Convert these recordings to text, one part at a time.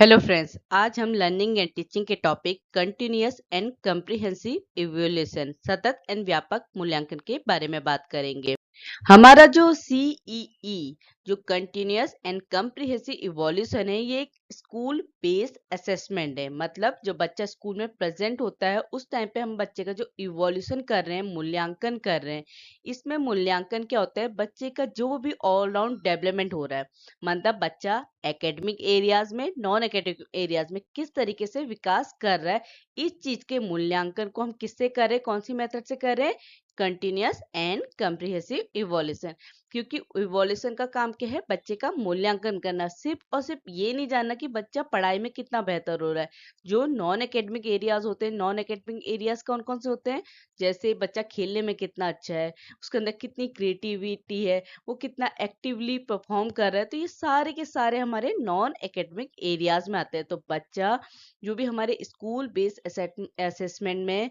Hello friends, आज हम learning and teaching के topic continuous and comprehensive evaluation सतत एंड व्यापक मूल्यांकन के बारे में बात करेंगे। हमारा जो सीईई जो कंटिन्यूअस एंड कम्प्रिहेंसिव इवोल्यूशन है, ये एक स्कूल बेस्ड असेसमेंट है। मतलब जो बच्चा स्कूल में प्रेजेंट होता है उस टाइम पे हम बच्चे का जो इवोल्यूशन कर रहे हैं, मूल्यांकन कर रहे हैं। इसमें मूल्यांकन क्या होता है, बच्चे का जो भी ऑलराउंड डेवलपमेंट हो रहा है। मतलब बच्चा एकेडमिक एरियाज में, नॉन एकेडमिक एरियाज में किस तरीके से विकास कर रहा है, इस चीज के मूल्यांकन को हम किससे कर रहे हैं, कौन सी मेथड से कर रहे हैं, कंटिन्यूअस एंड कम्प्रिहेंसिव इवोल्यूशन। क्योंकि इवोल्यूशन का काम क्या है, बच्चे का मूल्यांकन करना। सिर्फ और सिर्फ ये नहीं जानना कि बच्चा पढ़ाई में कितना बेहतर हो रहा है। जो नॉन एकेडमिक एरियाज होते हैं, नॉन एकेडमिक एरियाज कौन कौन से होते हैं, जैसे बच्चा खेलने में कितना अच्छा है, उसके अंदर कितनी क्रिएटिविटी है, वो कितना एक्टिवली परफॉर्म कर रहा है, तो ये सारे के सारे हमारे नॉन एकेडमिक एरियाज में आते हैं। तो बच्चा जो भी हमारे स्कूल बेस्ड असेसमेंट में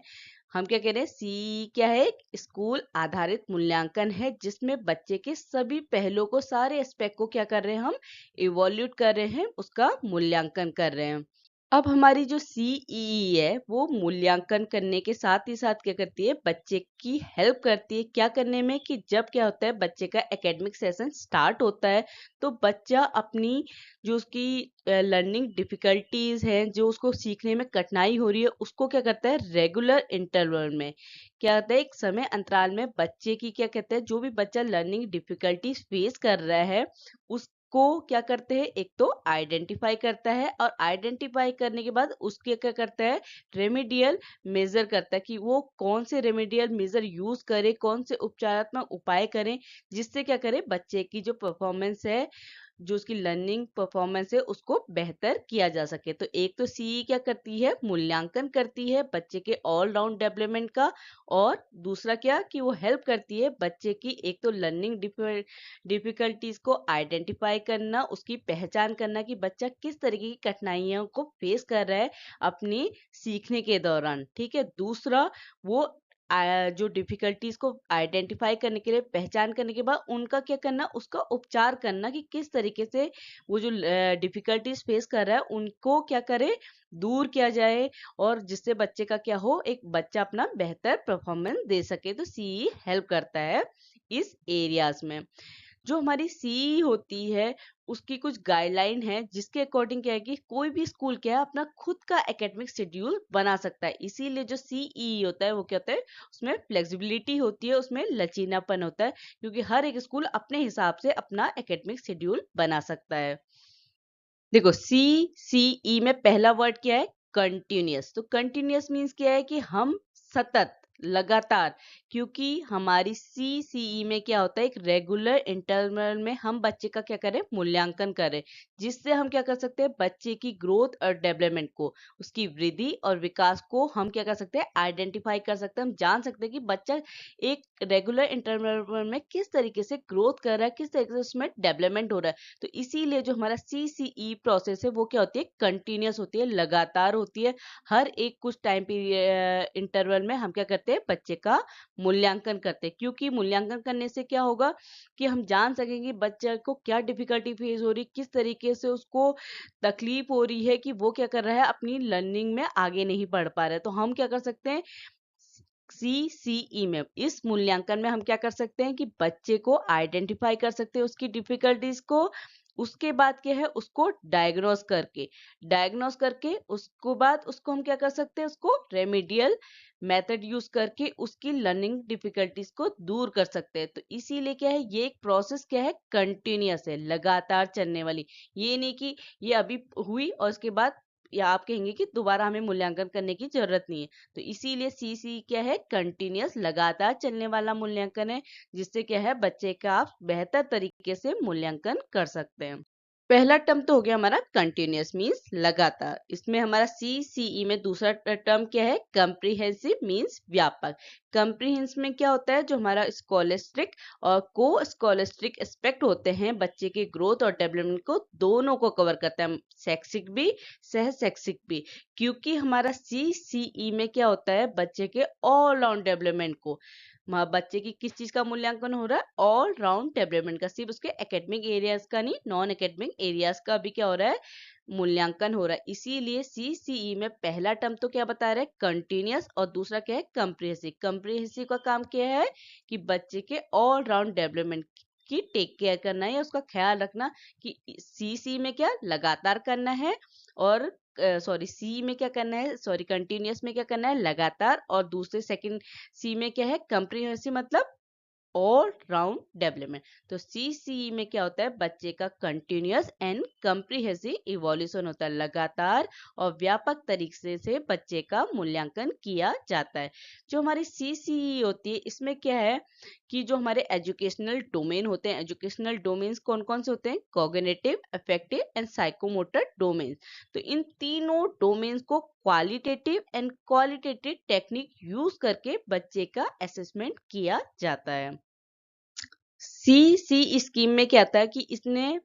हम क्या कह रहे हैं, सी क्या है, स्कूल आधारित मूल्यांकन है, जिसमें बच्चे के सभी पहलुओं को, सारे एस्पेक्ट को क्या कर रहे हैं, हम इवोल्यूट कर रहे हैं, उसका मूल्यांकन कर रहे हैं। अब हमारी जो सीईई है, वो मूल्यांकन करने के साथ ही साथ क्या करती है, बच्चे की हेल्प करती है। क्या करने में, कि जब क्या होता है, बच्चे का एकेडमिक सेशन स्टार्ट होता है, तो बच्चा अपनी जो उसकी लर्निंग डिफिकल्टीज हैं, जो उसको सीखने में कठिनाई हो रही है, उसको क्या करता है, रेगुलर इंटरवल में क्या होता है, एक समय अंतराल में बच्चे की क्या कहते हैं, जो भी बच्चा लर्निंग डिफिकल्टीज फेस कर रहा है उसको क्या करते हैं, एक तो आइडेंटिफाई करता है, और आइडेंटिफाई करने के बाद उसके क्या करता है, रेमेडियल मेजर करता है, कि वो कौन से रेमेडियल मेजर यूज करे, कौन से उपचारात्मक उपाय करें, जिससे क्या करे, बच्चे की जो परफॉर्मेंस है, जो उसकी लर्निंग परफॉर्मेंस है, उसको बेहतर किया जा सके। तो एक तो सीई क्या करती है, मूल्यांकन करती है बच्चे के ऑल राउंड डेवलपमेंट का, और दूसरा क्या, कि वो हेल्प करती है बच्चे की एक तो लर्निंग डिफिकल्टीज को आइडेंटिफाई करना, उसकी पहचान करना कि बच्चा किस तरीके की कठिनाइयों को फेस कर रहा है अपनी सीखने के दौरान। ठीक है, दूसरा वो जो डिफिकल्टीज को आइडेंटिफाई करने के लिए, पहचान करने के बाद उनका क्या करना, उसका उपचार करना, कि किस तरीके से वो जो डिफिकल्टीज फेस कर रहा है उनको क्या करे, दूर किया जाए, और जिससे बच्चे का क्या हो, एक बच्चा अपना बेहतर परफॉर्मेंस दे सके। तो सी हेल्प करता है इस एरियाज में। जो हमारी सी होती है, उसकी कुछ गाइडलाइन है, जिसके अकॉर्डिंग क्या है, कि कोई भी स्कूल क्या है, अपना खुद का एकेडमिक शेड्यूल बना सकता है। इसीलिए जो सीई होता है, वो क्या होता है, उसमें फ्लेक्सिबिलिटी होती है, उसमें लचीलापन होता है, क्योंकि हर एक स्कूल अपने हिसाब से अपना एकेडमिक शेड्यूल बना सकता है। देखो, सीई में पहला वर्ड क्या है, कंटिन्यूअस। तो कंटिन्यूअस मीन्स क्या है, कि हम सतत, लगातार, क्योंकि हमारी सीई में क्या होता है, एक रेगुलर इंटरवल में हम बच्चे का क्या करें, मूल्यांकन करें, जिससे हम क्या कर सकते हैं, बच्चे की ग्रोथ और डेवलपमेंट को, उसकी वृद्धि और विकास को हम क्या कर सकते हैं, आइडेंटिफाई कर सकते हैं। हम जान सकते हैं कि बच्चा एक रेगुलर इंटरवल में किस तरीके से ग्रोथ कर रहा है, किस तरीके से उसमें डेवलपमेंट हो रहा है। तो इसीलिए जो हमारा सीसीई प्रोसेस है, वो क्या होती है, कंटिन्यूअस होती है, लगातार होती है। हर एक कुछ टाइम पीरियड इंटरवल में हम क्या करते हैं, बच्चे का मूल्यांकन करते हैं। क्योंकि मूल्यांकन करने से क्या होगा, कि हम जान सकेंगे बच्चे को क्या डिफिकल्टी फेस हो रही, किस तरीके से उसको तकलीफ हो रही है, कि वो क्या कर रहा है, अपनी लर्निंग में आगे नहीं बढ़ पा रहा है। तो हम क्या कर सकते हैं, सीसीई में, इस मूल्यांकन में हम क्या कर सकते हैं, कि बच्चे को आइडेंटिफाई कर सकते हैं, उसकी डिफिकल्टीज को। उसके बाद क्या है, उसको डायग्नोस करके उसको बाद उसको हम क्या कर सकते हैं, उसको रेमेडियल मेथड यूज करके उसकी लर्निंग डिफिकल्टीज को दूर कर सकते हैं। तो इसीलिए क्या है, ये एक प्रोसेस क्या है, कंटिन्यूअस है, लगातार चलने वाली। ये नहीं कि ये अभी हुई और उसके बाद या आप कहेंगे कि दोबारा हमें मूल्यांकन करने की जरूरत नहीं है। तो इसीलिए सीसी क्या है, कंटिन्यूअस, लगातार चलने वाला मूल्यांकन है, जिससे क्या है, बच्चे का आप बेहतर तरीके से मूल्यांकन कर सकते हैं। पहला टर्म तो हो गया हमारा कंटिन्यूअस मींस लगातार। इसमें हमारा सीसीई में दूसरा टर्म क्या है, कंप्रिहेंसिव मींस व्यापक। कंप्रिहेंस में क्या होता है, जो हमारा स्कॉलस्टिक और को स्कॉलस्टिक एस्पेक्ट होते हैं, बच्चे के ग्रोथ और डेवलपमेंट को दोनों को कवर करता है, शैक्षिक भी, सह शैक्षिक भी। क्योंकि हमारा सीसीई में क्या होता है, बच्चे के ऑल राउंड डेवलपमेंट को, बच्चे की किस चीज का मूल्यांकन हो रहा है, ऑल राउंड डेवलपमेंट का, सिर्फ उसके एकेडमिक एरियाज का नहीं, नॉन एकेडमिक एरियाज का भी क्या हो रहा है, मूल्यांकन हो रहा है। इसीलिए सीसीई में पहला टर्म तो क्या बता रहा है, कंटिन्यूअस, और दूसरा क्या है, कंप्रिहेंसिव। कंप्रिहेंसिव का काम क्या है कि बच्चे के ऑल राउंड डेवलपमेंट की टेक केयर करना है, या उसका ख्याल रखना कि सीसी में क्या लगातार करना है, और सॉरी सी में क्या करना है, सॉरी कंटिन्यूअस में क्या करना है, लगातार, और दूसरे सेकंड सी में क्या है, कंप्रिहेंसिव, मतलब ऑल राउंड डेवलपमेंट। तो सीसीई में क्या होता है, बच्चे का कंटिन्यूअस एंड कंप्रिहेंसिव इवोल्यूशन होता है, लगातार और व्यापक तरीके से बच्चे का मूल्यांकन किया जाता है। जो हमारी सीसीई होती है, इसमें क्या है कि जो हमारे एजुकेशनल डोमेन होते हैं, एजुकेशनल डोमेन्स कौन कौन से होते हैं, cognitive, affective and psychomotor domains. तो इन तीनों डोमेन्स को qualitative and qualitative technique use करके बच्चे का असेसमेंट किया जाता है। सी स्कीम में क्या था कि इसने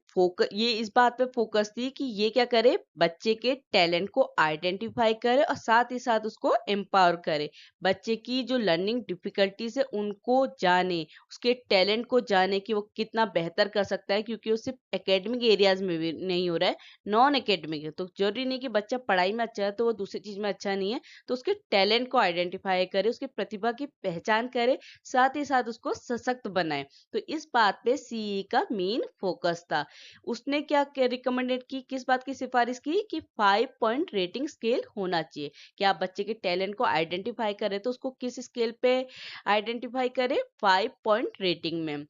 ये इस बात पे फोकस थी कि ये क्या करे, बच्चे के टैलेंट को आइडेंटिफाई करे और साथ ही साथ उसको एम्पावर करे। बच्चे की जो लर्निंग डिफिकल्टीज है उनको जाने, उसके टैलेंट को जाने कि वो कितना बेहतर कर सकता है, क्योंकि वो सिर्फ एकेडमिक एरियाज में भी नहीं हो रहा है, नॉन एकेडमिक है। तो जरूरी नहीं कि बच्चा पढ़ाई में अच्छा है तो वो दूसरी चीज में अच्छा नहीं है। तो उसके टैलेंट को आइडेंटिफाई करे, उसकी प्रतिभा की पहचान करे, साथ ही साथ उसको सशक्त बनाए। तो इस बात पे सीई का मेन फोकस था। उसने क्या रिकमेंडेड की, किस बात की सिफारिश की कि 5 पॉइंट रेटिंग स्केल होना चाहिए। कि आप बच्चे के टैलेंट को आइडेंटिफाई करें तो उसको किस स्केल पे आइडेंटिफाई करें, 5 पॉइंट रेटिंग में।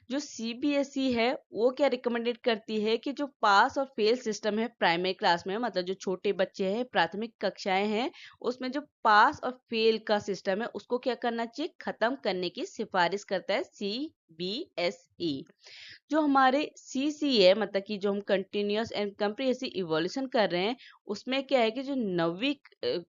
जो सीबीएसई है वो क्या रिकमेंडेड करती है कि जो पास और फेल सिस्टम है प्राइमरी क्लास में, मतलब जो छोटे बच्चे हैं, प्राथमिक कक्षाएं हैं, उसमें जो पास और फेल का सिस्टम है उसको क्या करना चाहिए, खत्म करने की सिफारिश करता है सीबीएसई। जो हमारे सीसी है, मतलब कि जो हम कंटिन्यूअस एंड कंप्रिहेंसिव इवोल्यूशन कर रहे हैं, उसमें क्या है कि जो 9वीं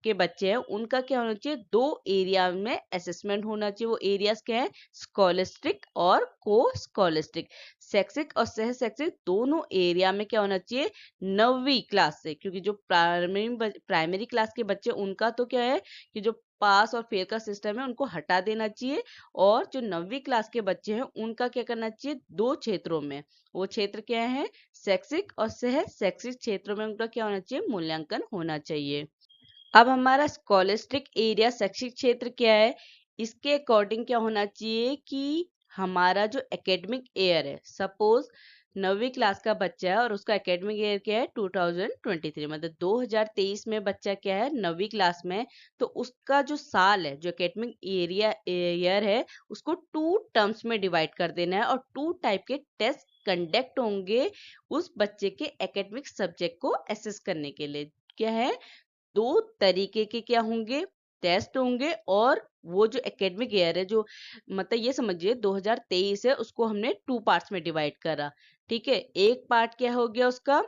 के बच्चे हैं उनका क्या होना चाहिए, 2 एरिया में असेसमेंट होना चाहिए। वो एरियाज क्या है, स्कॉलस्टिक और को स्कॉलस्टिक। शैक्षिक और सह शैक्षिक दोनों एरिया में क्या होना चाहिए, 9वीं क्लास से। क्योंकि जो प्राइमरी क्लास के बच्चे उनका तो क्या है कि जो पास और फेल का सिस्टम है उनको हटा देना चाहिए, और जो 9वीं क्लास के बच्चे हैं उनका क्या करना चाहिए, 2 क्षेत्रों में। वो क्षेत्र क्या है, शैक्षिक और सह शैक्षिक क्षेत्रों में उनका क्या होना चाहिए, मूल्यांकन होना चाहिए। अब हमारा स्कॉलस्टिक एरिया, शैक्षिक क्षेत्र क्या है, इसके अकॉर्डिंग क्या होना चाहिए कि हमारा जो एकेडमिक ईयर है, सपोज 9वीं क्लास का बच्चा है और उसका एकेडमिक ईयर क्या है, 2023, मतलब 2023 में बच्चा क्या है, 9वीं क्लास में। तो उसका जो साल है, जो एकेडमिक ईयर है, उसको 2 टर्म्स में डिवाइड कर देना है, और 2 टाइप के टेस्ट कंडक्ट होंगे उस बच्चे के एकेडमिक सब्जेक्ट को एसेस करने के लिए। क्या है, 2 तरीके के क्या होंगे, टेस्ट होंगे। और वो जो एकेडमिक ईयर है, जो मतलब ये समझिए 2023 है, उसको हमने 2 पार्ट्स में डिवाइड करा। ठीक है, एक पार्ट क्या हो गया उसका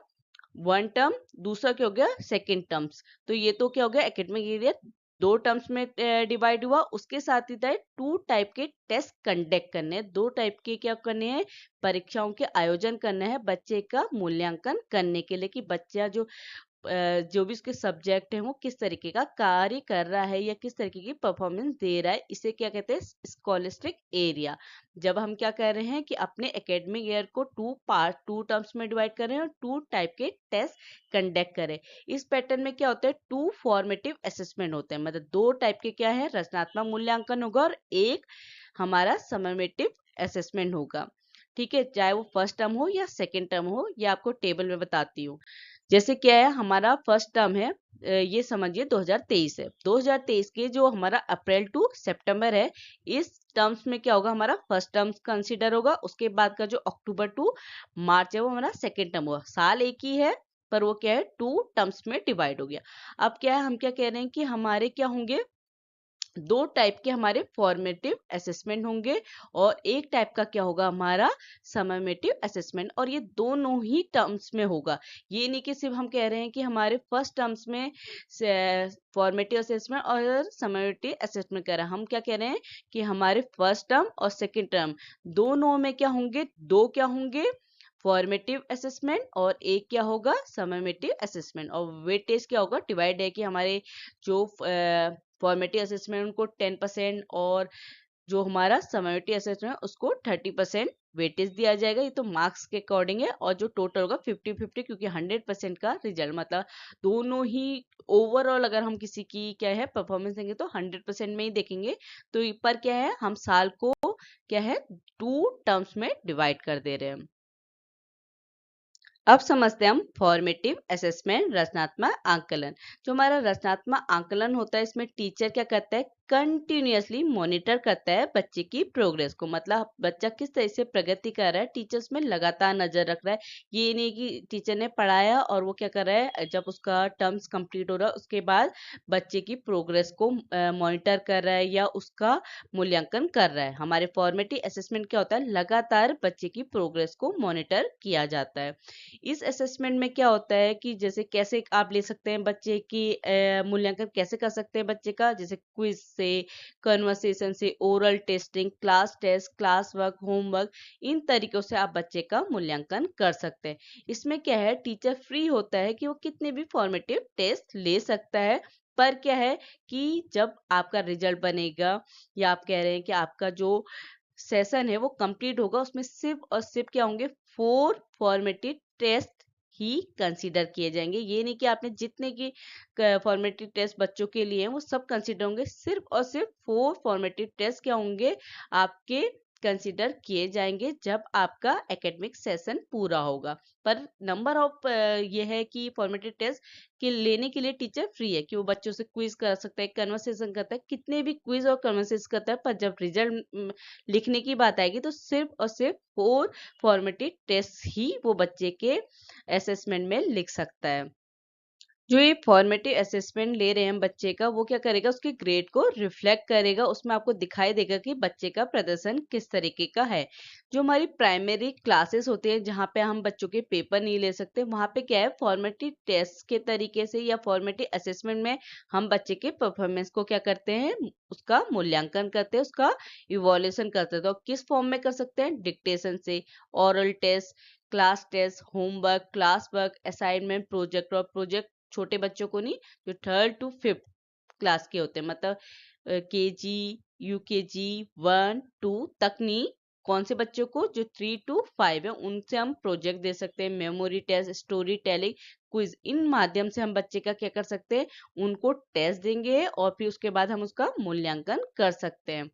1 टर्म, दूसरा क्या हो गया सेकंड टर्म्स। तो ये तो क्या हो गया, एकेडमिक ईयर 2 टर्म्स में डिवाइड हुआ। उसके साथ ही था 2 टाइप के टेस्ट कंडक्ट करने हैं, 2 टाइप के क्या करने हैं, परीक्षाओं के आयोजन करना है बच्चे का मूल्यांकन करने के लिए, कि बच्चा जो भी उसके सब्जेक्ट है वो किस तरीके का कार्य कर रहा है या किस तरीके की परफॉर्मेंस दे रहा है। इसे क्या कहते हैं, स्कॉलस्टिक एरिया। जब हम क्या कर रहे हैं कि अपने एकेडमिक ईयर को 2 टर्म्स में डिवाइड कर रहे हैं और 2 टाइप के टेस्ट कंडक्ट करें। इस पैटर्न में क्या होता है, 2 फॉर्मेटिव असेसमेंट होते हैं, मतलब 2 टाइप के क्या है, रचनात्मक मूल्यांकन होगा और एक हमारा सममेटिव असेसमेंट होगा। ठीक है, चाहे वो फर्स्ट टर्म हो या सेकेंड टर्म हो, ये आपको टेबल में बताती हूँ। जैसे क्या है, हमारा फर्स्ट टर्म है, ये समझिए 2023 है। 2023 के जो हमारा अप्रैल टू सितंबर है, इस टर्म्स में क्या होगा, हमारा फर्स्ट टर्म्स कंसीडर होगा। उसके बाद का जो अक्टूबर टू मार्च है वो हमारा सेकेंड टर्म होगा। साल एक ही है पर वो क्या है, 2 टर्म्स में डिवाइड हो गया। अब क्या है, हम क्या कह रहे हैं कि हमारे क्या होंगे, 2 टाइप के हमारे फॉर्मेटिव असेसमेंट होंगे, और एक टाइप का क्या होगा, हमारा सममेटिव असेसमेंट। और ये दोनों ही टर्म्स में होगा। ये नहीं कि सिर्फ हम कह रहे हैं कि हमारे फर्स्ट टर्म्स में फॉर्मेटिव असेसमेंट और सममेटिव असेसमेंट कर रहे हैं। हम क्या कह रहे हैं कि हमारे फर्स्ट टर्म और सेकेंड टर्म दोनों में क्या होंगे, 2 क्या होंगे, फॉर्मेटिव असेसमेंट, और एक क्या होगा, सममेटिव असेसमेंट। और वेटेज क्या होगा, डिवाइड है कि हमारे जो फॉर्मेटिव असेसमेंट उनको 10% और जो हमारा सममेटिव असेसमेंट उसको 30% वेटेज दिया जाएगा, ये तो मार्क्स के अकॉर्डिंग है, और जो टोटल होगा 50-50, क्योंकि 100% का रिजल्ट मतलब दोनों ही ओवरऑल अगर हम किसी की क्या है परफॉर्मेंस देंगे तो 100% में ही देखेंगे। तो पर क्या है, हम साल को क्या है 2 टर्म्स में डिवाइड कर दे रहे हैं। अब समझते हैं हम फॉर्मेटिव असेसमेंट, रचनात्मक आकलन। जो हमारा रचनात्मक आकलन होता है, इसमें टीचर क्या करता है, कंटिन्यूअसली मॉनिटर करता है बच्चे की प्रोग्रेस को, मतलब बच्चा किस तरह से प्रगति कर रहा है, टीचर उसमें लगातार नजर रख रहा है। ये नहीं कि टीचर ने पढ़ाया और वो क्या कर रहा है, जब उसका टर्म्स कंप्लीट हो रहा है उसके बाद बच्चे की प्रोग्रेस को मॉनिटर कर रहा है या उसका मूल्यांकन कर रहा है। हमारे फॉर्मेटिव असेसमेंट क्या होता है, लगातार बच्चे की प्रोग्रेस को मॉनिटर किया जाता है। इस असेसमेंट में क्या होता है कि जैसे कैसे आप ले सकते हैं बच्चे की मूल्यांकन कैसे कर सकते हैं बच्चे का, जैसे क्विज से, कन्वर्सेशन से, oral testing, class test, class work, homework, इन तरीकों से आप बच्चे का मूल्यांकन कर सकते हैं। इसमें क्या है, टीचर फ्री होता है कि वो कितने भी फॉर्मेटिव टेस्ट ले सकता है। पर क्या है कि जब आपका रिजल्ट बनेगा या आप कह रहे हैं कि आपका जो सेशन है वो कंप्लीट होगा, उसमें सिर्फ और सिर्फ क्या होंगे, 4 फॉर्मेटिव टेस्ट ही कंसीडर किए जाएंगे। ये नहीं कि आपने जितने की फॉर्मेटिव टेस्ट बच्चों के लिए हैं वो सब कंसीडर होंगे, सिर्फ और सिर्फ 4 फॉर्मेटिव टेस्ट क्या होंगे, आपके कंसीडर किए जाएंगे जब आपका एकेडमिक सेशन पूरा होगा। पर नंबर ऑफ ये है कि फॉर्मेटिव टेस्ट के लेने के लिए टीचर फ्री है कि वो बच्चों से क्विज कर सकता है, कन्वर्सेशन करता है, कितने भी क्विज और कन्वर्सेशन करता है। पर जब रिजल्ट लिखने की बात आएगी तो सिर्फ और सिर्फ 4 फॉर्मेटिव टेस्ट ही वो बच्चे के असेसमेंट में लिख सकता है। जो ये फॉर्मेटिव असेसमेंट ले रहे हैं हम बच्चे का, वो क्या करेगा, उसके ग्रेड को रिफ्लेक्ट करेगा, उसमें आपको दिखाई देगा कि बच्चे का प्रदर्शन किस तरीके का है। जो हमारी प्राइमरी क्लासेस होते हैं जहाँ पे हम बच्चों के पेपर नहीं ले सकते, वहाँ पे क्या है, फॉर्मेटिव टेस्ट के तरीके से या फॉर्मेटिव असेसमेंट में हम बच्चे के परफॉर्मेंस को क्या करते हैं, उसका मूल्यांकन करते हैं, उसका इवोल्यूशन करते हैं। तो किस फॉर्म में कर सकते हैं, डिक्टेशन से, oral test, class test, homework, class work, assignment, project. और प्रोजेक्ट छोटे बच्चों को नहीं, जो 3rd to 5th क्लास के होते हैं, मतलब KG, UKG 1 2 तक नहीं, कौन से बच्चों को, जो 3 to 5 है उनसे हम प्रोजेक्ट दे सकते हैं, memory test, story telling, quiz. इन माध्यम से हम बच्चे का क्या कर सकते हैं, उनको टेस्ट देंगे और फिर उसके बाद हम उसका मूल्यांकन कर सकते हैं।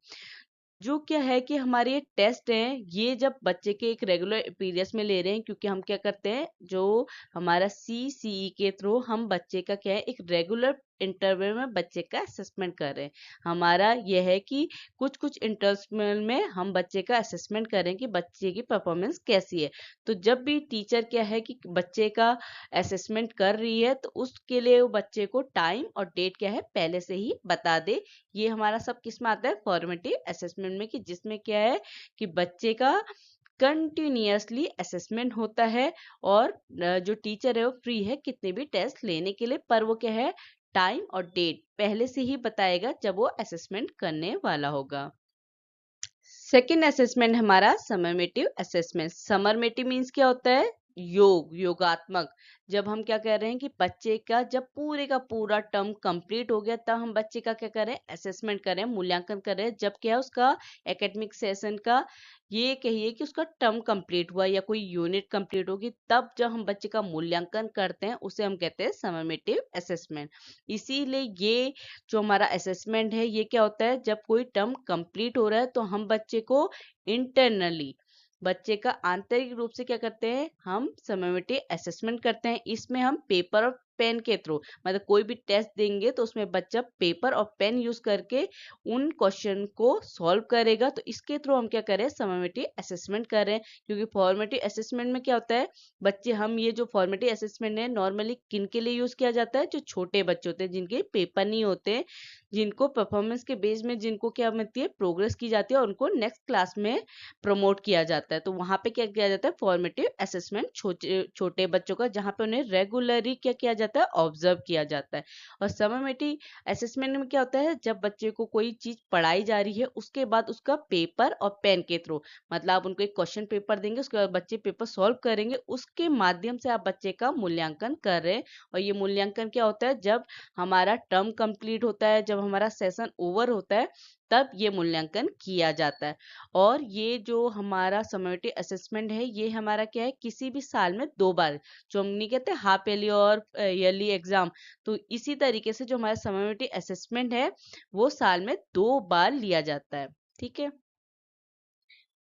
जो क्या है कि हमारे ये टेस्ट हैं, ये जब बच्चे के एक रेगुलर पीरियड्स में ले रहे हैं, क्योंकि हम क्या करते हैं, जो हमारा CCE के थ्रू हम बच्चे का क्या है, एक रेगुलर इंटरवल में बच्चे का असेसमेंट कर रहे हैं। हमारा यह है कि कुछ कुछ इंटरवल में हम बच्चे का असेसमेंट करें कि बच्चे की परफॉर्मेंस कैसी है। तो जब भी टीचर क्या है कि बच्चे का असेसमेंट कर रही है, तो उसके लिए वो बच्चे को टाइम और डेट क्या है पहले से ही बता दे। ये हमारा सब किस में आता है, फॉर्मेटिव असेसमेंट में, कि जिसमें क्या है कि बच्चे का कंटिन्यूअसली असेसमेंट होता है और जो टीचर है वो फ्री है कितने भी टेस्ट लेने के लिए, पर वो क्या है, टाइम और डेट पहले से ही बताएगा जब वो असेसमेंट करने वाला होगा। सेकेंड असेसमेंट हमारा सममेटिव असेसमेंट। सममेटिव मीन्स क्या होता है, योगात्मक। जब हम क्या कह रहे हैं कि बच्चे का जब पूरे का पूरा टर्म कंप्लीट हो गया, तब हम बच्चे का क्या करें, असेसमेंट करें, मूल्यांकन करें। जब क्या है, उसका एकेडमिक सेशन का, ये कहिए कि उसका टर्म कंप्लीट हुआ या कोई यूनिट कंप्लीट होगी, तब जब हम बच्चे का मूल्यांकन करते हैं उसे हम कहते हैं सममेटिव असेसमेंट। इसीलिए ये जो हमारा असेसमेंट है, ये क्या होता है, जब कोई टर्म कंप्लीट हो रहा है तो हम बच्चे को इंटरनली, बच्चे का आंतरिक रूप से क्या करते हैं, हम सममेटिव असेसमेंट करते हैं। इसमें हम पेपर और पेन के थ्रू, मतलब कोई भी टेस्ट देंगे तो उसमें बच्चा पेपर और पेन यूज करके उन क्वेश्चन को सॉल्व करेगा। तो इसके थ्रू हम क्या कर रहे हैं, सममेटिव असेसमेंट कर रहे हैं। क्योंकि फॉर्मेटिव असेसमेंट में क्या होता है, बच्चे, हम ये जो फॉर्मेटिव असेसमेंट है नॉर्मली किन के लिए यूज किया जाता है, जो छोटे बच्चे होते हैं जिनके पेपर नहीं होते, जिनको परफॉर्मेंस के बेस में जिनको क्या मिलती है, प्रोग्रेस की जाती है और उनको नेक्स्ट क्लास में प्रमोट किया जाता है। तो वहां पे क्या किया जाता है, फॉर्मेटिव असेसमेंट छोटे छोटे बच्चों का, जहां पे उन्हें रेगुलरली क्या किया जाता है, जाता है, ऑब्जर्व किया जाता है। और सममेटिव असेसमेंट में क्या होता है, जब बच्चे को कोई चीज पढ़ाई जा रही है उसके बाद उसका पेपर और पेन के थ्रू, मतलब आप उनको एक क्वेश्चन पेपर देंगे, उसके बाद बच्चे पेपर सॉल्व करेंगे, उसके माध्यम से आप बच्चे का मूल्यांकन कर रहे हैं। और ये मूल्यांकन क्या होता है, जब हमारा टर्म कंप्लीट होता है, जब हमारा सेशन ओवर होता है, तब ये मूल्यांकन किया जाता है। और ये जो हमारा सममेटिव असेसमेंट है, ये हमारा क्या है, किसी भी साल में 2 बार, जो हम नहीं कहते हाफ ईयरली और ईयरली एग्जाम, तो इसी तरीके से जो हमारा सममेटिव असेसमेंट है वो साल में 2 बार लिया जाता है। ठीक है।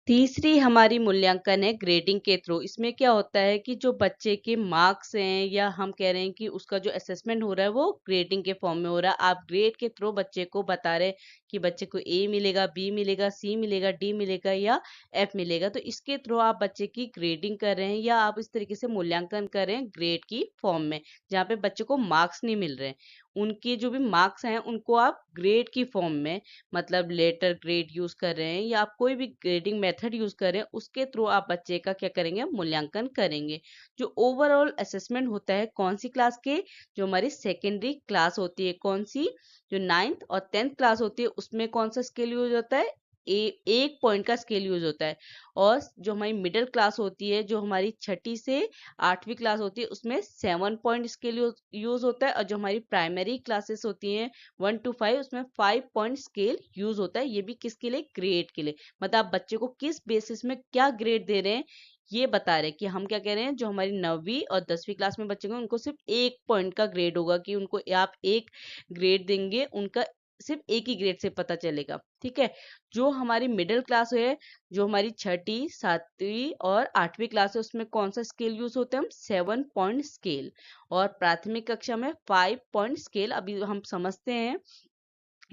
तीसरी हमारी मूल्यांकन है ग्रेडिंग के थ्रू। इसमें क्या होता है कि जो बच्चे के मार्क्स हैं, या हम कह रहे हैं कि उसका जो असेसमेंट हो रहा है वो ग्रेडिंग के फॉर्म में हो रहा है। आप ग्रेड के थ्रू बच्चे को बता रहे हैं कि बच्चे को ए मिलेगा, बी मिलेगा, सी मिलेगा, डी मिलेगा या एफ मिलेगा। तो इसके थ्रू आप बच्चे की ग्रेडिंग कर रहे हैं, या आप इस तरीके से मूल्यांकन कर रहे हैं ग्रेड की फॉर्म में, जहाँ पे बच्चे को मार्क्स नहीं मिल रहे हैं। उनके जो भी मार्क्स हैं उनको आप ग्रेड की फॉर्म में, मतलब लेटर ग्रेड यूज कर रहे हैं या आप कोई भी ग्रेडिंग मेथड यूज कर रहे हैं, उसके थ्रू आप बच्चे का क्या करेंगे, मूल्यांकन करेंगे। जो ओवरऑल असेसमेंट होता है कौन सी क्लास के, जो हमारी सेकेंडरी क्लास होती है, कौन सी, जो 9th और 10th क्लास होती है, उसमें कौन सा स्केल यूज होता है, 1 पॉइंट का स्केल यूज होता है। और जो हमारी मिडिल क्लास होती है, जो हमारी 6ठी से 8वीं क्लास होती है, उसमें 7 पॉइंट स्केल यूज होता है। और जो हमारी प्राइमरी क्लासेस होती हैं 1 to 5, उसमें 5 पॉइंट स्केल यूज होता है। ये भी किसके लिए, ग्रेड के लिए, मतलब आप बच्चे को किस बेसिस में क्या ग्रेड दे रहे हैं, ये बता रहे हैं। कि हम क्या कह रहे हैं, जो हमारी 9वीं और 10वीं क्लास में बच्चे को, उनको सिर्फ 1 पॉइंट का ग्रेड होगा, कि उनको आप एक ग्रेड देंगे, उनका सिर्फ एक ही ग्रेड से पता चलेगा। ठीक है। जो हमारी मिडिल क्लास है, जो हमारी 6ठी, 7वीं और 8वीं क्लास है, उसमें कौन सा स्केल यूज होता है, हम 7 पॉइंट स्केल। और प्राथमिक कक्षा में 5 पॉइंट स्केल। अभी हम समझते हैं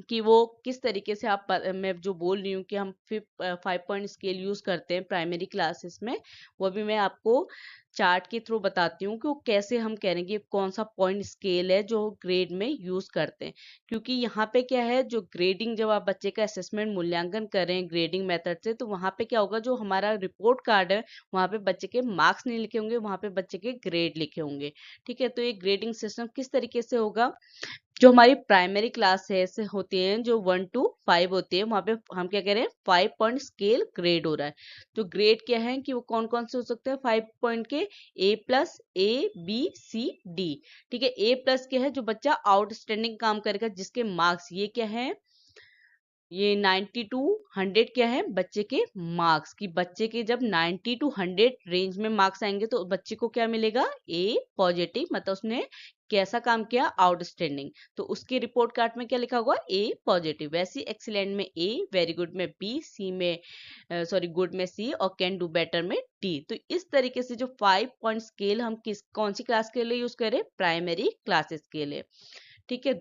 कि वो किस तरीके से मैं जो बोल रही हूँ कि हम 5 पॉइंट स्केल यूज करते हैं प्राइमरी क्लासेस में, वो भी मैं आपको चार्ट के थ्रू बताती हूँ कि वो कैसे हम करेंगे, कौन सा पॉइंट स्केल है जो ग्रेड में यूज करते हैं। क्योंकि यहाँ पे क्या है, जो ग्रेडिंग, जब आप बच्चे का असेसमेंट मूल्यांकन कर रहे हैं ग्रेडिंग मेथड से, तो वहाँ पे क्या होगा, जो हमारा रिपोर्ट कार्ड है वहाँ पे बच्चे के मार्क्स नहीं लिखे होंगे, वहाँ पे बच्चे के ग्रेड लिखे होंगे। ठीक है। तो ये ग्रेडिंग सिस्टम किस तरीके से होगा, जो हमारी प्राइमरी क्लास है से होती है, जो 1 to 5 होती है, वहां पे हम क्या कह रहे हैं, 5 पॉइंट स्केल ग्रेड हो रहा है। तो ग्रेड क्या है कि वो कौन कौन से हो सकते हैं 5 पॉइंट के, A+, A, B, C, D। ठीक है। A+ क्या है, जो बच्चा आउटस्टैंडिंग काम करेगा, जिसके मार्क्स, ये क्या है, ये 90 to 100 क्या है, बच्चे के मार्क्स, की बच्चे के जब 90 to 100 रेंज में मार्क्स आएंगे तो बच्चे को क्या मिलेगा, A+, मतलब उसने कैसा काम किया, आउटस्टैंडिंग। तो उसके रिपोर्ट कार्ड में क्या लिखा होगा, A+। वैसे एक्सीलेंट में A, वेरी गुड में B, सी में सॉरी गुड में C, और कैन डू बेटर में D। तो इस तरीके से जो 5 पॉइंट स्केल हम कौन सी क्लास के लिए यूज करें, प्राइमरी क्लासेस के लिए। ठीक है।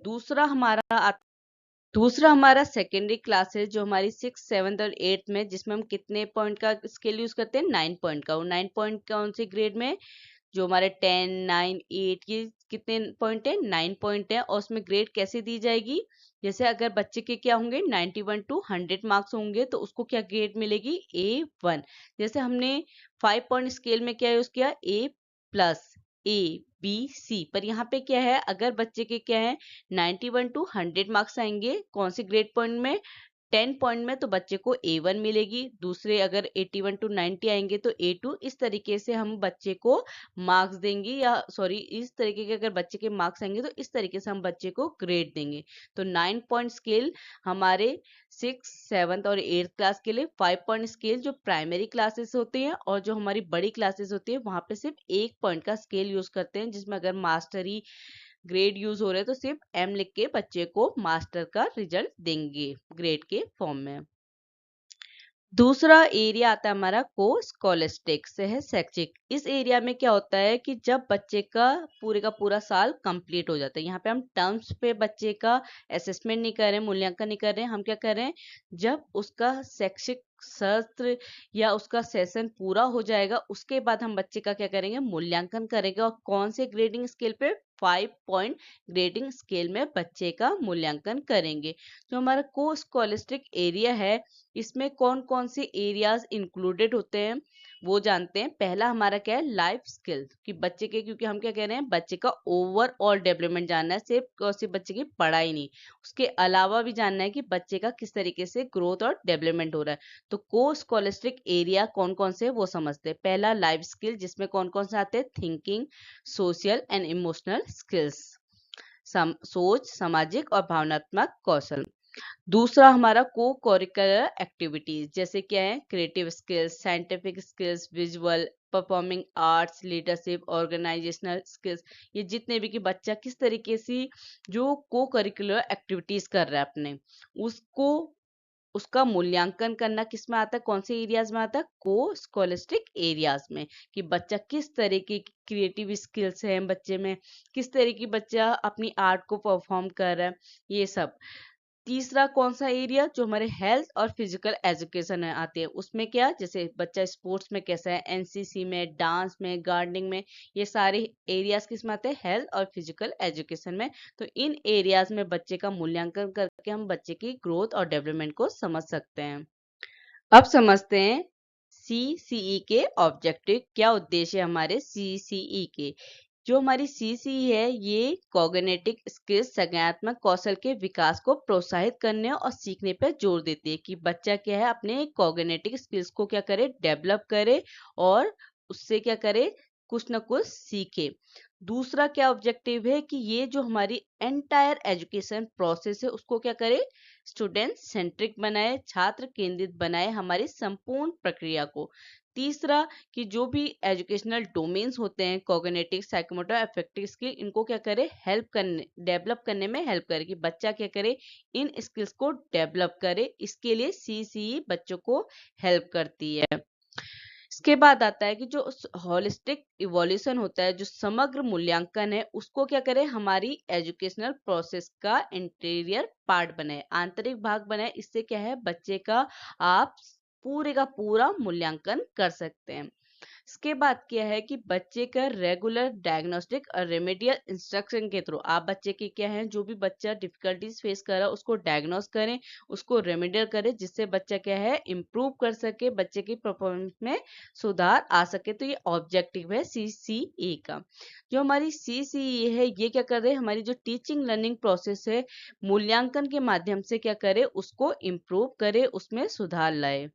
दूसरा हमारा सेकेंडरी क्लास है, जो हमारी 6, 7 और 8 में, जिसमें हम कितने पॉइंट का स्केल यूज करते हैं, 9 पॉइंट का। और 9 पॉइंट कौन से ग्रेड में, जो हमारे 10, 9, 8, ये कितने पॉइंट है, 9 पॉइंट है। और उसमें ग्रेड कैसे दी जाएगी, जैसे अगर बच्चे के क्या होंगे, 91 to 100 मार्क्स होंगे, तो उसको क्या ग्रेड मिलेगी, A1। जैसे हमने 5 पॉइंट स्केल में क्या यूज किया, A+, A, B, C। पर यहाँ पे क्या है, अगर बच्चे के क्या है, 91 to 100 मार्क्स आएंगे, कौन से ग्रेड पॉइंट में, 10 पॉइंट में, तो बच्चे को A1 मिलेगी। दूसरे अगर 81 to 90 आएंगे तो A2। इस तरीके से हम बच्चे को मार्क्स देंगे, या सॉरी, इस तरीके के अगर बच्चे के मार्क्स आएंगे तो इस तरीके से हम बच्चे को ग्रेड देंगे। तो 9 पॉइंट स्केल हमारे 6, 7 और 8 क्लास के लिए, 5 पॉइंट स्केल जो प्राइमरी क्लासेस होती हैं, और जो हमारी बड़ी क्लासेस होती है वहां पे सिर्फ 1 पॉइंट का स्केल यूज करते हैं, जिसमें अगर मास्टरी ग्रेड यूज हो रहे हैं तो सिर्फ M लिख के बच्चे को मास्टर का रिजल्ट देंगे ग्रेड के फॉर्म में। दूसरा एरिया आता है हमारा को स्कॉलस्टिक से है शैक्षिक। इस एरिया में क्या होता है कि जब बच्चे का पूरा साल कंप्लीट हो जाता है, यहाँ पे हम टर्म्स पे बच्चे का असेसमेंट नहीं कर रहे हैं, मूल्यांकन नहीं कर रहे हैं, हम क्या कर रहे हैं, जब उसका शैक्षिक सत्र या उसका सेशन पूरा हो जाएगा, उसके बाद हम बच्चे का क्या करेंगे, मूल्यांकन करेंगे। और कौन से ग्रेडिंग स्केल पे, 5 पॉइंट ग्रेडिंग स्केल में बच्चे का मूल्यांकन करेंगे। जो हमारा को स्कॉलस्टिक एरिया है, इसमें कौन कौन से एरियाज इंक्लूडेड होते हैं, वो जानते हैं। पहला हमारा क्या है, लाइफ स्किल, कि बच्चे के, क्योंकि हम क्या कह रहे हैं, बच्चे का ओवरऑल डेवलपमेंट जानना है, सिर्फ और सिर्फ बच्चे की पढ़ाई नहीं, उसके अलावा भी जानना है कि बच्चे का किस तरीके से ग्रोथ और डेवलपमेंट हो रहा है। तो को स्कॉलस्टिक एरिया कौन कौन से वो समझते हैं। पहला लाइफ स्किल, जिसमें कौन कौन से आते हैं, thinking, social and emotional skills, सोच, सामाजिक और भावनात्मक कौशल। दूसरा हमारा को करिकुलर एक्टिविटीज, जैसे क्या है, creative skills, scientific skills, visual, performing arts, leadership, organisational skills. ये जितने भी कि बच्चा किस तरीके से जो को करिकुलर एक्टिविटीज कर रहा है अपने, उसको उसका मूल्यांकन करना किस में आता है, कौन से एरियाज में आता है, को स्कॉलस्टिक एरियाज में, कि बच्चा किस तरीके की क्रिएटिव स्किल्स है बच्चे में, किस तरीके बच्चा अपनी आर्ट को परफॉर्म कर रहा है, ये सब। तीसरा कौन सा एरिया, जो हमारे हेल्थ और फिजिकल एजुकेशन में आते हैं, उसमें क्या, जैसे बच्चा स्पोर्ट्स में कैसा है, एनसीसी में, डांस में, गार्डनिंग में, ये सारे एरियाज किस में आते हैं, हेल्थ और फिजिकल एजुकेशन में। तो इन एरियाज में बच्चे का मूल्यांकन करके हम बच्चे की ग्रोथ और डेवलपमेंट को समझ सकते हैं। अब समझते हैं सीसीई के ऑब्जेक्टिव, क्या उद्देश्य है हमारे सीसीई के। जो हमारी सीसीई है, ये कॉग्निटिव स्किल्स, संज्ञानात्मक कौशल के विकास को प्रोत्साहित करने और सीखने पर जोर देती है, कि बच्चा क्या है, अपने कॉग्निटिव स्किल्स को क्या करे, डेवलप करे, और उससे क्या करे, कुछ ना कुछ सीखे। दूसरा क्या ऑब्जेक्टिव है, कि ये जो हमारी एंटायर एजुकेशन प्रोसेस है, उसको क्या करे, स्टूडेंट सेंट्रिक बनाए, छात्र केंद्रित बनाए हमारी संपूर्ण प्रक्रिया को। तीसरा, कि जो भी एजुकेशनल डोमेन्स होते हैं, कॉग्निटिव, साइकोमोटर, अफेक्टिव स्किल, इनको क्या करे, हेल्प करने, डेवलप करने में हेल्प करे, कि बच्चा क्या करे, इन स्किल्स को डेवलप करे। इसके लिए सीसीई बच्चों को हेल्प करती है। इसके बाद आता है कि जो होलिस्टिक इवोल्यूशन होता है, जो समग्र मूल्यांकन है, उसको क्या करें, हमारी एजुकेशनल प्रोसेस का इंटीरियर पार्ट बनाए, आंतरिक भाग बनाए। इससे क्या है, बच्चे का आप पूरे का पूरा मूल्यांकन कर सकते हैं। इसके बाद क्या है, कि बच्चे का रेगुलर डायग्नोस्टिक और रेमेडियल इंस्ट्रक्शन के थ्रू आप बच्चे के क्या है, जो भी बच्चा डिफिकल्टीज फेस कर रहा है, उसको डायग्नोस करें, उसको रेमेडियल करें, जिससे बच्चा क्या है, इम्प्रूव कर सके, बच्चे की परफॉर्मेंस में सुधार आ सके। तो ये ऑब्जेक्टिव है सीसीई का। जो हमारी सीसीई है, ये क्या कर रहे हैं, हमारी जो टीचिंग लर्निंग प्रोसेस है, मूल्यांकन के माध्यम से क्या करे, उसको इम्प्रूव करे, उसमें सुधार लाए।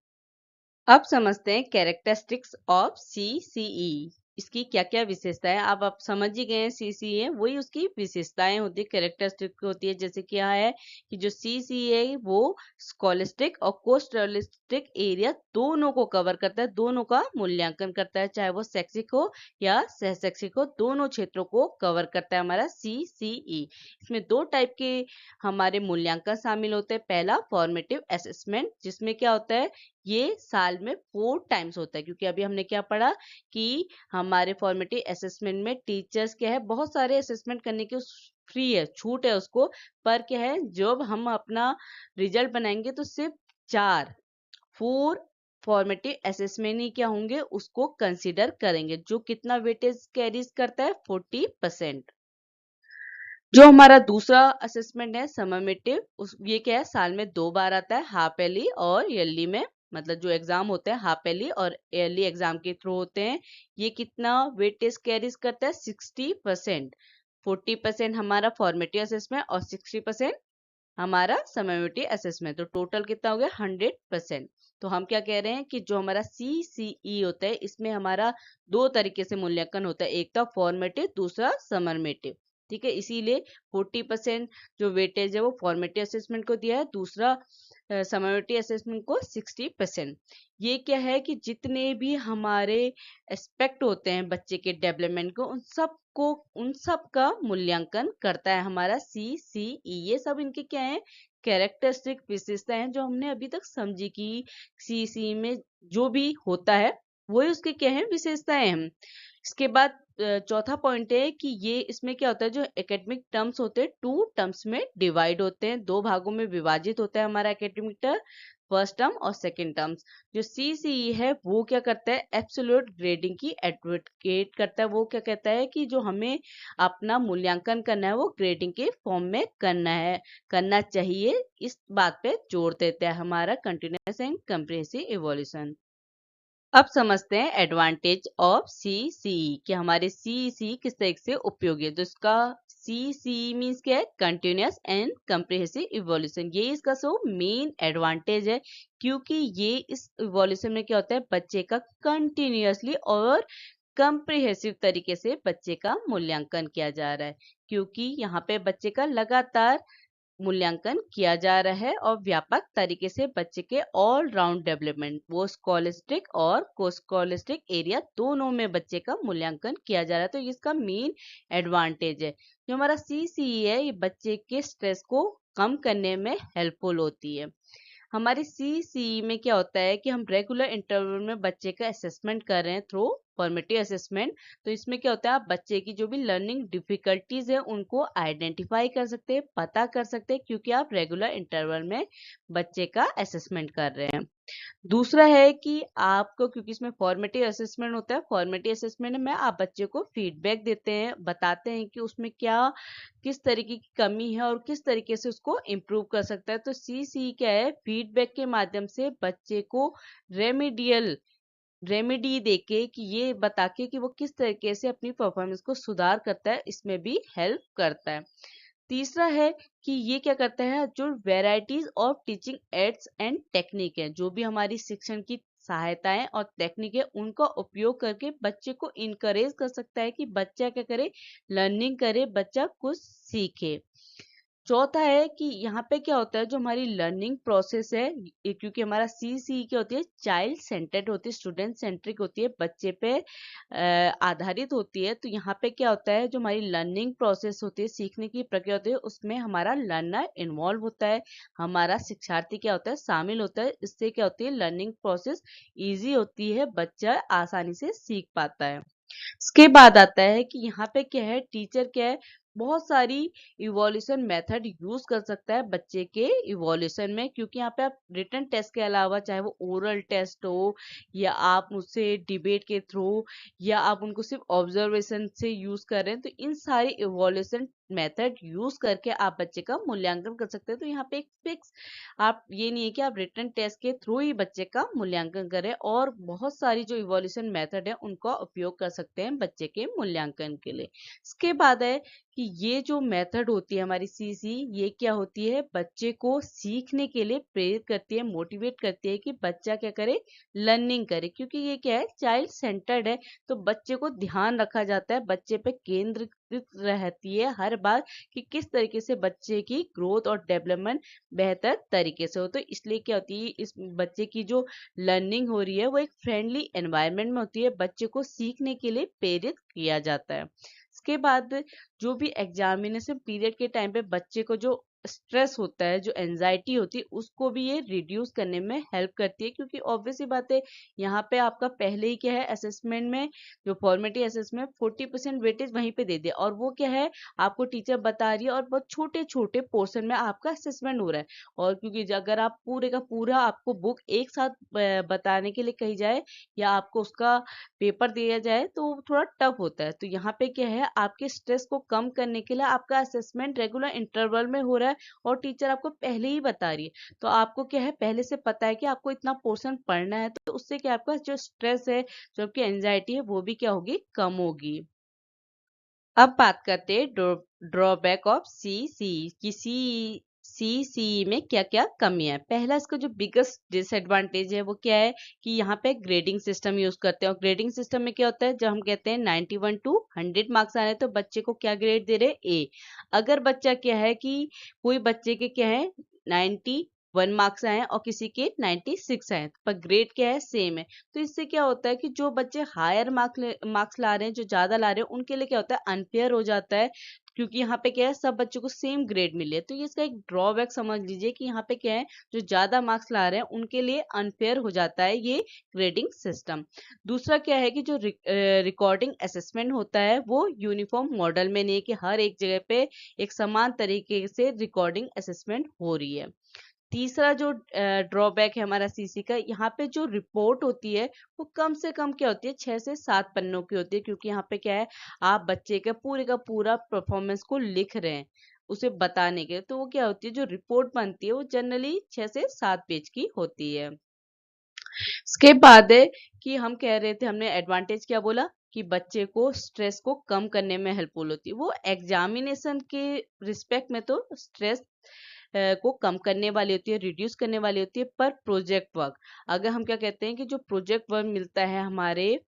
अब समझते हैं कैरेक्टरिस्टिक्स ऑफ सीसीई, इसकी क्या क्या विशेषताएं। अब आप समझ ही गए हैं, सीसीई है वही उसकी विशेषताएं होती है, कैरेक्टरिस्टिक होती है। जैसे क्या है, कि जो सीसीई है वो स्कॉलिस्टिक और कोस्टलिस्टिक एरिया दोनों को कवर करता है, दोनों का मूल्यांकन करता है, चाहे वो शैक्षिक हो या सहशैक्षिक हो, दोनों क्षेत्रों को कवर करता है हमारा सीसीई। इसमें दो टाइप के हमारे मूल्यांकन शामिल होते हैं। पहला फॉर्मेटिव असेसमेंट, जिसमें क्या होता है, ये साल में 4 टाइम्स होता है, क्योंकि अभी हमने क्या पढ़ा, कि हमारे फॉर्मेटिव असेसमेंट में टीचर्स क्या है, बहुत सारे असेसमेंट करने की फ्री है, छूट है उसको, पर क्या है, जब हम अपना रिजल्ट बनाएंगे तो सिर्फ 4 फॉर्मेटिव असेसमेंट ही क्या होंगे, उसको कंसिडर करेंगे, जो कितना वेटेज कैरीज करता है, 40%। जो हमारा दूसरा असेसमेंट है सममेटिव, उस ये क्या है, साल में 2 बार आता है, हाफ ईयरली और ईयरली में, मतलब जो एग्जाम होते हैं हाफ ईयरली और ईयरली एग्जाम के थ्रू होते हैं। ये कितना वेटेज कैरीज करता है, 60%। 40% हमारा फॉर्मेटिव असेसमेंट और 60% हमारा सममेटिव असेसमेंट, तो टोटल कितना हो गया, 100%। तो हम क्या कह रहे हैं, कि जो हमारा सीसीई होता है, इसमें हमारा 2 तरीके से मूल्यांकन होता है, एक तो फॉर्मेटिव, दूसरा सममेटिव। ठीक है, इसीलिए 40% जो वेटेज है वो फॉर्मेटिव असेसमेंट को दिया है, दूसरा सममेटिव असेसमेंट को 60%। ये क्या है, कि जितने भी हमारे एस्पेक्ट होते हैं बच्चे के डेवलपमेंट को, उन सब का मूल्यांकन करता है हमारा सीसीई। ये सब इनके क्या है, कैरेक्टरिस्टिक विशेषता है, जो हमने अभी तक समझी, कि सीसीई में जो भी होता है वही उसके क्या है, विशेषताएं हैं। इसके बाद चौथा पॉइंट है, कि ये इसमें क्या होता है, जो एकेडमिक टर्म्स होते हैं 2 टर्म्स में डिवाइड होते हैं, 2 भागों में विभाजित होता है हमारा एकेडमिक टर्म, फर्स्ट टर्म और सेकंड टर्म्स। जो सीसीई है वो क्या करता है, एब्सोल्यूट ग्रेडिंग की एडवोकेट करता है। वो क्या कहता है, कि जो हमें अपना मूल्यांकन करना है वो ग्रेडिंग के फॉर्म में करना चाहिए। इस बात पे जोर देता है हमारा कंटिन्यूअस एंड कम्प्रिहेंसिव इवोल्यूशन। अब समझते हैं एडवांटेज ऑफ सीसीई कि हमारे सीईसी किस तरीके से उपयोगी है। तो इसका सीसीई मीन्स क्या है? Continuous and comprehensive evolution. ये इसका सो मेन एडवांटेज है, क्योंकि ये इस इवोल्यूशन में क्या होता है, बच्चे का कंटिन्यूअसली और कंप्रिहेंसिव तरीके से बच्चे का मूल्यांकन किया जा रहा है, क्योंकि यहाँ पे बच्चे का लगातार मूल्यांकन किया जा रहा है और व्यापक तरीके से बच्चे के ऑल राउंड डेवलपमेंट, वो स्कॉलिस्टिक और को स्कॉलिस्टिक एरिया दोनों में बच्चे का मूल्यांकन किया जा रहा है। तो ये इसका मेन एडवांटेज है। जो हमारा सीसीई है, ये बच्चे के स्ट्रेस को कम करने में हेल्पफुल होती है। हमारी सीसीई में क्या होता है कि हम रेगुलर इंटरवल में बच्चे का असेसमेंट कर रहे हैं थ्रू फॉर्मेटिव असेसमेंट। तो इसमें क्या होता है, आप बच्चे की जो भी लर्निंग डिफिकल्टीज है उनको आइडेंटिफाई कर सकते हैं, पता कर सकते हैं, क्योंकि आप रेगुलर इंटरवल में बच्चे का असेसमेंट कर रहे हैं। दूसरा है कि आपको, क्योंकि इसमें फॉर्मेटिव असेसमेंट होता है, फॉर्मेटिव असेसमेंट में आप बच्चे को फीडबैक देते हैं, बताते हैं कि उसमें क्या किस तरीके की कमी है और किस तरीके से उसको इम्प्रूव कर सकता है। तो सीसी क्या है, फीडबैक के माध्यम से बच्चे को रेमेडी देके कि ये बता के कि वो किस तरीके से अपनी परफॉर्मेंस को सुधार करता है, इसमें भी हेल्प करता है। तीसरा है कि ये क्या करता है, जो varieties of teaching ads and technique है, जो भी हमारी शिक्षण की सहायताएं और टेक्निक है, उनका उपयोग करके बच्चे को इनकरेज कर सकता है कि बच्चा क्या करे, लर्निंग करे, बच्चा कुछ सीखे। चौथा है कि यहाँ पे क्या होता है, जो हमारी लर्निंग प्रोसेस है, क्योंकि हमारा सी क्या होती है, चाइल्ड सेंटर्ड होती है, स्टूडेंट सेंट्रिक होती है, बच्चे पे आधारित होती है। तो यहाँ पे क्या होता है, जो हमारी लर्निंग प्रोसेस होती है, सीखने की प्रक्रिया होती है, उसमें हमारा लर्नर इन्वॉल्व होता है, हमारा शिक्षार्थी क्या होता है, शामिल होता है। इससे क्या होती है, लर्निंग प्रोसेस ईजी होती है, बच्चा आसानी से सीख पाता है। इसके बाद आता है कि यहाँ पे क्या है, टीचर क्या है, बहुत सारी इवोल्यूशन मेथड यूज कर सकता है बच्चे के इवोल्यूशन में, क्योंकि यहाँ पे आप रिटन टेस्ट के अलावा, चाहे वो ओरल टेस्ट हो या आप उससे डिबेट के थ्रू या आप उनको सिर्फ ऑब्जर्वेशन से यूज कर रहे हैं, तो इन सारी इवोल्यूशन मेथड यूज करके आप बच्चे का मूल्यांकन कर सकते हैं। तो यहाँ पे एक फिक्स, आप ये नहीं है कि आप रिटन टेस्ट के थ्रू ही बच्चे का मूल्यांकन करें, और बहुत सारी जो इवोल्यूशन मेथड है उनका उपयोग कर सकते हैं बच्चे के मूल्यांकन के लिए। इसके बाद है कि ये जो मेथड होती है हमारी सीसी, ये क्या होती है, बच्चे को सीखने के लिए प्रेरित करती है, मोटिवेट करती है कि बच्चा क्या करे, लर्निंग करे, क्योंकि ये क्या है, चाइल्ड सेंटर्ड है। तो बच्चे को ध्यान रखा जाता है, बच्चे पे केंद्रित रहती है हर बार कि किस तरीके से बच्चे की ग्रोथ और डेवलपमेंट बेहतर तरीके से हो। तो इसलिए क्या होती है, इस बच्चे की जो लर्निंग हो रही है वो एक फ्रेंडली एनवायरनमेंट में होती है, बच्चे को सीखने के लिए प्रेरित किया जाता है। इसके बाद जो भी एग्जामिनेशन पीरियड के टाइम पे बच्चे को जो स्ट्रेस होता है, जो एंजाइटी होती है, उसको भी ये रिड्यूस करने में हेल्प करती है, क्योंकि ऑब्वियस सी बात है, यहाँ पे आपका पहले ही क्या है, असेसमेंट में जो फॉर्मेटिव असेसमेंट 40% वेटेज वहीं पे दे दिया, और वो क्या है, आपको टीचर बता रही है और बहुत छोटे छोटे पोर्शन में आपका असेसमेंट हो रहा है। और क्योंकि अगर आप पूरे का पूरा आपको बुक एक साथ बताने के लिए कही जाए या आपको उसका पेपर दिया जाए, तो थोड़ा टफ होता है। तो यहाँ पे क्या है, आपके स्ट्रेस को कम करने के लिए आपका असेसमेंट रेगुलर इंटरवल में हो रहा है और टीचर आपको पहले ही बता रही है, तो आपको क्या है, पहले से पता है कि आपको इतना पोर्शन पढ़ना है, तो उससे क्या, आपका जो स्ट्रेस है, जो आपकी एंजाइटी है, वो भी क्या होगी, कम होगी। अब बात करते हैं ड्रॉबैक ऑफ सी कि सी में क्या क्या कमियां है। पहला, इसका जो बिगेस्ट डिसएडवांटेज है वो क्या है कि यहाँ पे ग्रेडिंग सिस्टम यूज करते हैं, और ग्रेडिंग सिस्टम में क्या होता है, जब हम कहते हैं 91 टू 100 मार्क्स आ रहे हैं, तो बच्चे को क्या ग्रेड दे रहे हैं, ए। अगर बच्चा क्या है कि कोई बच्चे के क्या है 91 मार्क्स आए हैं और किसी के 96 आए हैं, पर ग्रेड क्या है, सेम है। तो इससे क्या होता है कि जो बच्चे हायर मार्क्स ला रहे हैं, जो ज्यादा ला रहे हैं, उनके लिए क्या होता है, अनफेयर हो जाता है, क्योंकि यहाँ पे क्या है, सब बच्चों को सेम ग्रेड मिले। तो ये इसका एक ड्रॉबैक समझ लीजिए कि यहाँ पे क्या है, जो ज्यादा मार्क्स ला रहे हैं उनके लिए अनफेयर हो जाता है ये ग्रेडिंग सिस्टम। दूसरा क्या है कि जो रिकॉर्डिंग असेसमेंट होता है वो यूनिफॉर्म मॉडल में नहीं है, कि हर एक जगह पे एक समान तरीके से रिकॉर्डिंग असेसमेंट हो रही है। तीसरा जो ड्रॉबैक है हमारा सीसी का, यहाँ पे जो रिपोर्ट होती है वो कम से कम क्या होती है, 6 से 7 पन्नों की होती है, क्योंकि यहाँ पे क्या है, आप बच्चे का पूरा परफॉर्मेंस को लिख रहे हैं उसे बताने के, तो वो क्या होती है, जो रिपोर्ट बनती है वो जनरली 6 से 7 पेज की होती है। इसके बाद है कि हम कह रहे थे, हमने एडवांटेज क्या बोला कि बच्चे को स्ट्रेस को कम करने में हेल्पफुल होती है। वो एग्जामिनेशन के रिस्पेक्ट में तो स्ट्रेस को कम करने वाली होती है, रिड्यूस करने वाली होती है, पर प्रोजेक्ट वर्क, अगर हम क्या कहते हैं कि जो प्रोजेक्ट वर्क मिलता है हमारे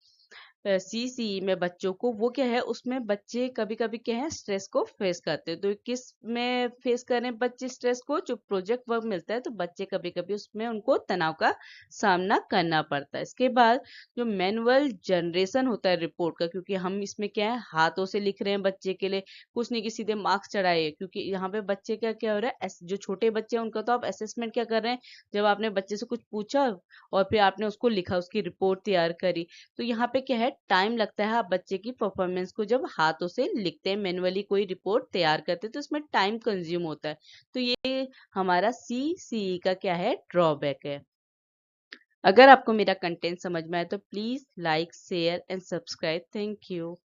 सीसीई में बच्चों को, वो क्या है, उसमें बच्चे कभी कभी क्या है स्ट्रेस को फेस करते हैं। तो किस में फेस करें बच्चे स्ट्रेस को, जो प्रोजेक्ट वर्क मिलता है तो बच्चे कभी कभी उसमें उनको तनाव का सामना करना पड़ता है। इसके बाद जो मैनुअल जनरेशन होता है रिपोर्ट का, क्योंकि हम इसमें क्या है हाथों से लिख रहे हैं बच्चे के लिए, कुछ नहीं कि सीधे मार्क्स चढ़ाए, क्योंकि यहाँ पे बच्चे का क्या हो रहा है, जो छोटे बच्चे हैं उनका तो आप असेसमेंट क्या कर रहे हैं, जब आपने बच्चे से कुछ पूछा और फिर आपने उसको लिखा, उसकी रिपोर्ट तैयार करी, तो यहाँ पे क्या है टाइम लगता है। आप बच्चे की परफॉर्मेंस को जब हाथों से लिखते हैं, मैनुअली कोई रिपोर्ट तैयार करते हैं, तो इसमें टाइम कंज्यूम होता है। तो ये हमारा सीसीई का क्या है, ड्रॉबैक है। अगर आपको मेरा कंटेंट समझ में आए तो please like, share and subscribe. Thank you.